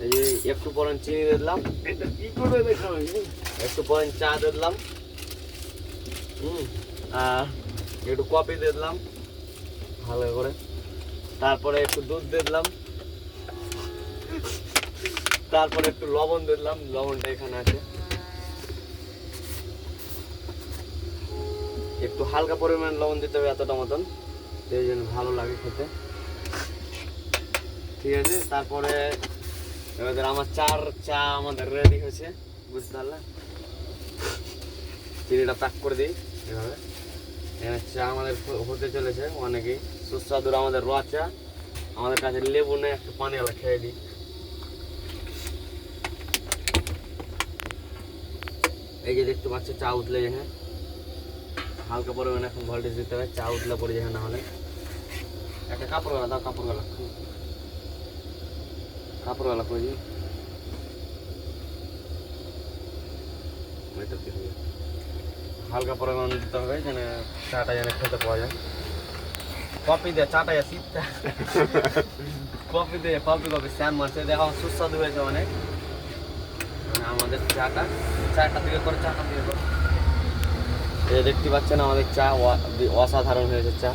এই যে একটু পরে চিনি দিলাম, এটা কি করে দেখাবে? একটু পরে চা দিলাম, আর একটু কফি দিলাম ভালো করে, তারপরে একটু দুধ দিলাম, তারপরে একটু লবণ দিলাম, লবণটা এখানে আছে, একটু হালকা পরিমাণ লবণ দিতে হবে এতটা মতন, এই জন্য ভালো লাগে খেতে। ঠিক আছে, তারপরে এবার আমার চা আমাদের রেডি হয়েছে, বুঝতে পারলে। চিনিটা প্যাক করে দিই এভাবে। এখানে চা আমাদের হতে চলেছে, অনেকেই সুস্বাদুর আমাদের র চা। আমাদের কাছে লেবু নেই, একটু পানিওয়ালা খেয়ে দিই। এই যে দেখতে পাচ্ছ চা উতলে যায়, হালকা পরিমাণে এখন ভোল্টেজ দিতে হবে, চা উতলে পড়ে যায় না হলে। একটা কাপড়ওয়ালা দাও, কাপড়ওয়ালা করে দিই। হালকা পরিমাণ দিতে হবে যেন চাটা যেন খেতে পাওয়া যায়। কফি দিয়ে চাটা শীতটা কফি স্যাম মারছে, দেখো সুস্বাদু হয়েছে অনেক। মানে আমাদের চাটা দিয়ে করে চাটা দিয়ে করে, এই দেখতে পাচ্ছেন আমাদের চা অসাধারণ হয়েছে চা।